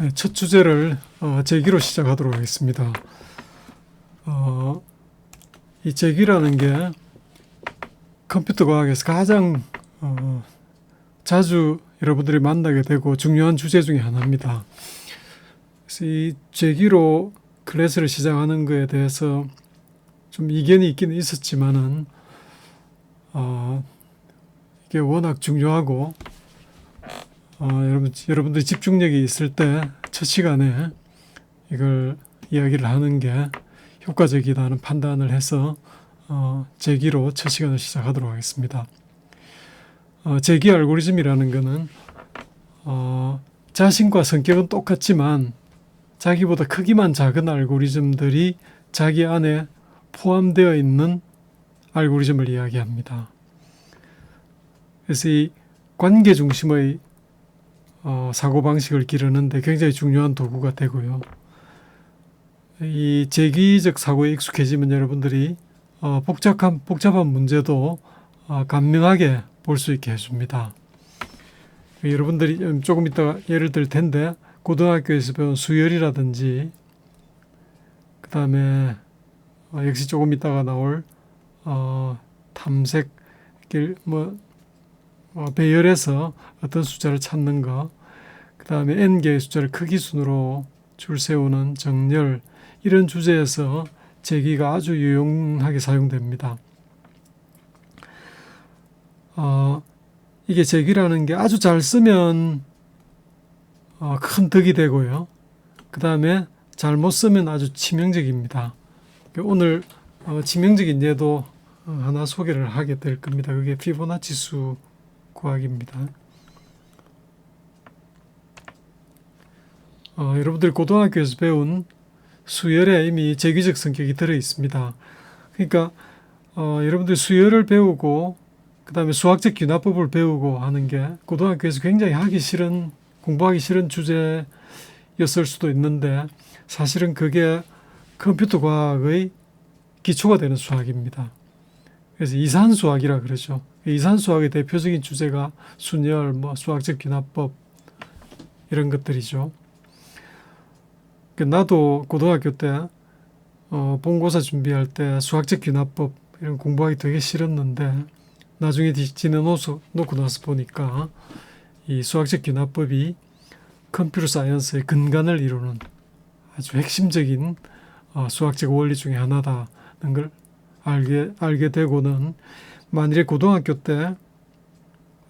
네, 첫 주제를 제기로 시작하도록 하겠습니다. 이 제기라는 게 컴퓨터 과학에서 가장 자주 여러분들이 만나게 되고 중요한 주제 중에 하나입니다. 그래서 이 제기로 클래스를 시작하는 것에 대해서 좀 이견이 있기는 있었지만은 이게 워낙 중요하고 여러분들이 집중력이 있을 때 첫 시간에 이걸 이야기를 하는 게 효과적이다는 판단을 해서 제기로 첫 시간을 시작하도록 하겠습니다. 제기 알고리즘이라는 것은 자신과 성격은 똑같지만 자기보다 크기만 작은 알고리즘들이 자기 안에 포함되어 있는 알고리즘을 이야기합니다. 그래서 이 관계 중심의 사고방식을 기르는데 굉장히 중요한 도구가 되고요. 이 제기적 사고에 익숙해지면 여러분들이 복잡한 문제도 간명하게 볼 수 있게 해줍니다. 여러분들이 조금 이따가 예를 들 텐데 고등학교에서 배운 수열이라든지 그 다음에 역시 조금 이따가 나올 탐색 배열에서 어떤 숫자를 찾는 거, 그 다음에 n개의 숫자를 크기 순으로 줄 세우는 정렬, 이런 주제에서 제기가 아주 유용하게 사용됩니다. 이게 제기라는 게 아주 잘 쓰면 큰 덕이 되고요. 그 다음에 잘못 쓰면 아주 치명적입니다. 오늘 치명적인 예도 하나 소개를 하게 될 겁니다. 그게 피보나치 수 구하기입니다. 여러분들 고등학교에서 배운 수열에 이미 제기적 성격이 들어 있습니다. 그러니까 여러분들 수열을 배우고 그 다음에 수학적 균합법을 배우고 하는 게 고등학교에서 굉장히 공부하기 싫은 주제였을 수도 있는데 사실은 그게 컴퓨터 과학의 기초가 되는 수학입니다. 그래서 이산수학이라 그러죠. 이산수학의 대표적인 주제가 순열, 수학적 균합법 이런 것들이죠. 나도 고등학교 때 본고사 준비할 때 수학적 균합법 이런 공부하기 되게 싫었는데 나중에 지내놓고 나서 보니까 이 수학적 균합법이 컴퓨터 사이언스의 근간을 이루는 아주 핵심적인 수학적 원리 중에 하나다는 걸 알게 되고는 만일에 고등학교 때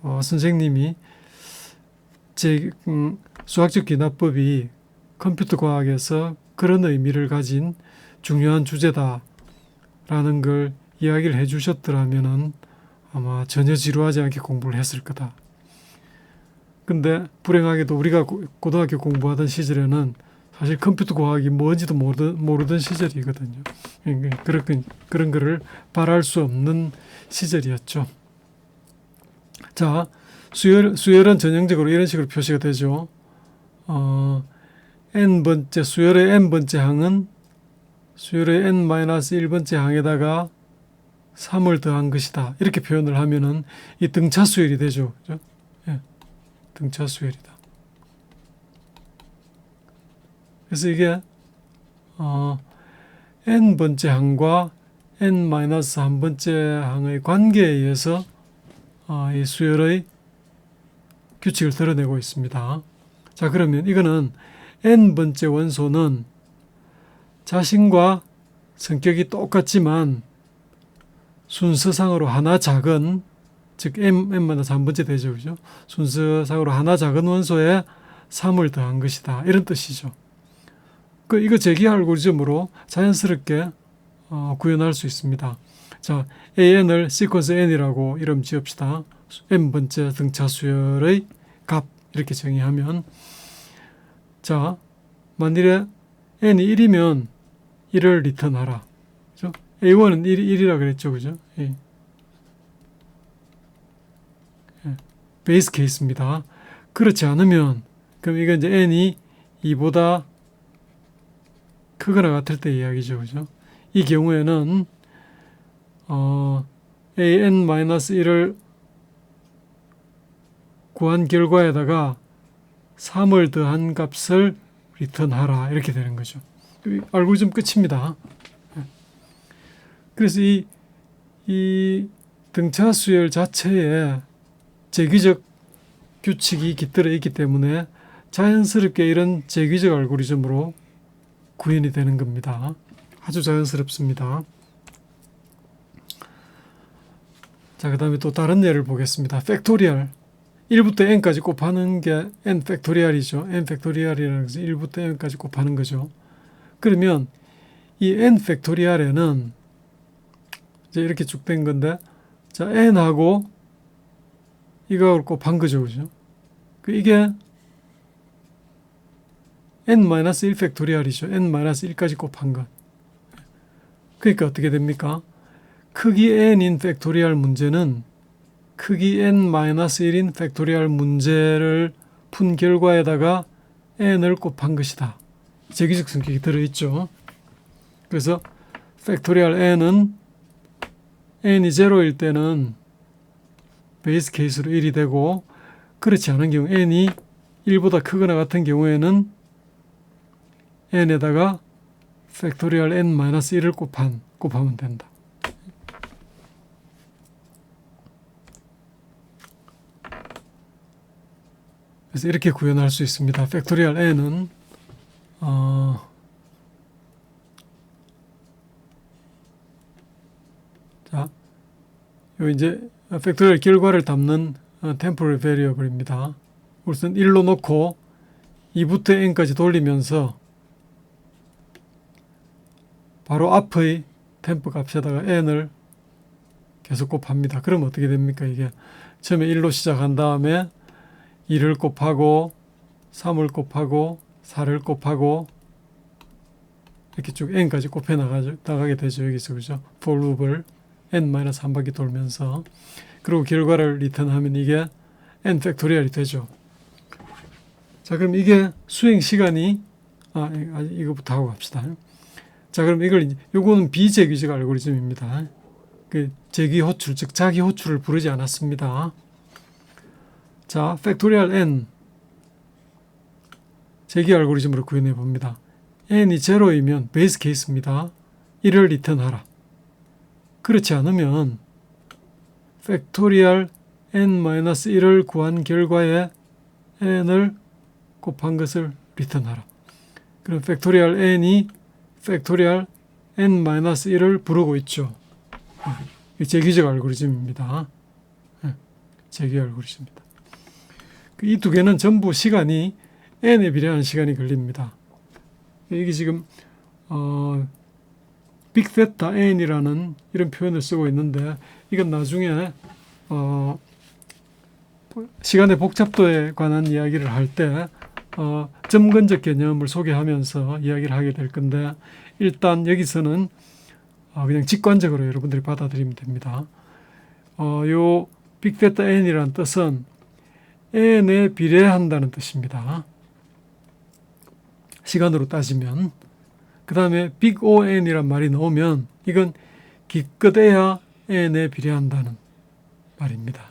선생님이 수학적 균합법이 컴퓨터 과학에서 그런 의미를 가진 중요한 주제다라는 걸 이야기를 해주셨더라면은 아마 전혀 지루하지 않게 공부를 했을 거다. 근데 불행하게도 우리가 고등학교 공부하던 시절에는 사실 컴퓨터 과학이 뭔지도 모르던 시절이거든요. 그런 거를 바랄 수 없는 시절이었죠. 자, 수열은 전형적으로 이런 식으로 표시가 되죠. n번째, 수열의 n번째 항은 수열의 n-1번째 항에다가 3을 더한 것이다. 이렇게 표현을 하면은 이 등차 수열이 되죠. 그죠? 예, 등차 수열이다. 그래서 이게 n번째 항과 n-1번째 항의 관계에 의해서 이 수열의 규칙을 드러내고 있습니다. 자, 그러면 이거는 n번째 원소는 자신과 성격이 똑같지만 순서상으로 하나 작은, 즉 n-3번째 되죠. 그죠? 순서상으로 하나 작은 원소에 3을 더한 것이다. 이런 뜻이죠. 이거 제기 알고리즘으로 자연스럽게 구현할 수 있습니다. 자, AN을 시퀀스 N이라고 이름 지읍시다. n번째 등차 수열의 값 이렇게 정의하면, 자, 만일에 n이 1이면 1을 리턴하라. 그죠? A1은 1이라 그랬죠. 그죠? 예. 베이스 케이스입니다. 그렇지 않으면, 그럼 이건 이제 n이 2보다 크거나 같을 때 이야기죠. 그죠? 이 경우에는, an-1을 구한 결과에다가 3을 더한 값을 리턴하라 이렇게 되는 거죠. 알고리즘 끝입니다. 그래서 이 등차 수열 자체에 제기적 규칙이 깃들어 있기 때문에 자연스럽게 이런 제기적 알고리즘으로 구현이 되는 겁니다. 아주 자연스럽습니다. 자, 그 다음에 또 다른 예를 보겠습니다. 팩토리얼. 1부터 n까지 곱하는 게 n 팩토리얼이죠. n 팩토리얼이라는 것은 1부터 n까지 곱하는 거죠. 그러면 이 n 팩토리얼에는 이제 이렇게 쭉 된 건데, 자, n하고 이거하고 곱한 거죠. 그죠? 이게 n-1 팩토리얼이죠. n-1까지 곱한 것. 그러니까 어떻게 됩니까? 크기 n인 팩토리얼 문제는 크기 n-1인 팩토리얼 문제를 푼 결과에다가 n을 곱한 것이다. 제기적 성격이 들어있죠. 그래서 팩토리얼 n은 n이 0일 때는 베이스 케이스로 1이 되고, 그렇지 않은 경우 n이 1보다 크거나 같은 경우에는 n에다가 팩토리얼 n-1을 곱하면 된다. 그래서 이렇게 구현할 수 있습니다. 팩토리얼 n은 자, 요 이제 팩토리얼 결과를 담는 temporal variable입니다. 우선 1로 놓고 2부터 n까지 돌리면서 바로 앞의 템포 값에다가 n을 계속 곱합니다. 그럼 어떻게 됩니까? 이게 처음에 1로 시작한 다음에 2를 곱하고 3을 곱하고 4를 곱하고 이렇게 쭉 n까지 곱해 나가게 되죠. 여기서 그죠? for loop을 n-1바퀴 돌면서, 그리고 결과를 리턴하면 이게 n 팩토리얼이 되죠. 자, 그럼 이게 수행 시간이 이거부터 하고 갑시다. 자, 그럼 요거는 비제기적 알고리즘입니다. 그 제기 호출, 즉 자기 호출을 부르지 않았습니다. 자, 팩토리얼 n 제기 알고리즘으로 구현해 봅니다. n이 0이면 베이스 케이스입니다. 1을 리턴하라. 그렇지 않으면 팩토리얼 n-1을 구한 결과에 n을 곱한 것을 리턴하라. 그럼 팩토리얼 n이 팩토리얼 n-1을 부르고 있죠. 제기적 알고리즘입니다. 제기 알고리즘입니다. 이 두 개는 전부 시간이 n에 비례하는 시간이 걸립니다. 이게 지금 빅세타 n이라는 이런 표현을 쓰고 있는데, 이건 나중에 시간의 복잡도에 관한 이야기를 할 때 점근적 개념을 소개하면서 이야기를 하게 될 건데, 일단 여기서는 그냥 직관적으로 여러분들이 받아들이면 됩니다. 요 빅데이터 n이라는 뜻은 n에 비례한다는 뜻입니다. 시간으로 따지면. 그 다음에 빅 ON이란 말이 나오면 이건 기껏해야 n에 비례한다는 말입니다.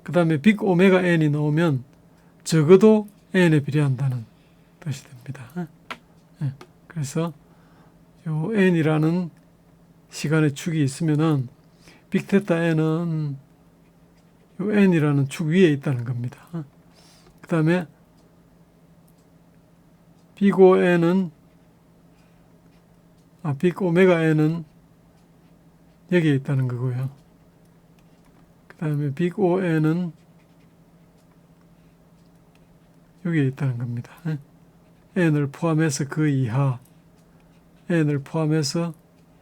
그 다음에 빅 오메가 n이 나오면 적어도 n에 비례한다는 뜻이 됩니다. 그래서 요 n이라는 시간의 축이 있으면은 빅테타 n은 요 n이라는 축 위에 있다는 겁니다. 그 다음에 빅 오메가 n은 여기에 있다는 거고요. 그 다음에 빅 ON은 여기에 있다는 겁니다. n을 포함해서 그 이하, n을 포함해서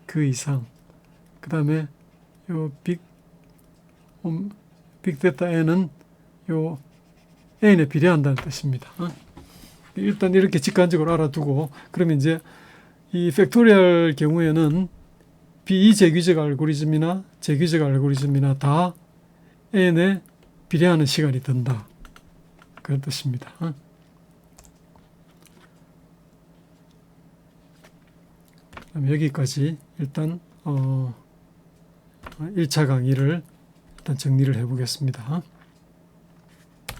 그 이상, 그 다음에 요 빅데이터 n은 요 n에 비례한다는 뜻입니다. 일단 이렇게 직관적으로 알아두고, 그러면 이제 이 팩토리얼 경우에는 비제기적 알고리즘이나 제기적 알고리즘이나 다 n에 비례하는 시간이 든다. 그런 뜻입니다. 그럼 여기까지 일단 1차 강의를 일단 정리를 해 보겠습니다.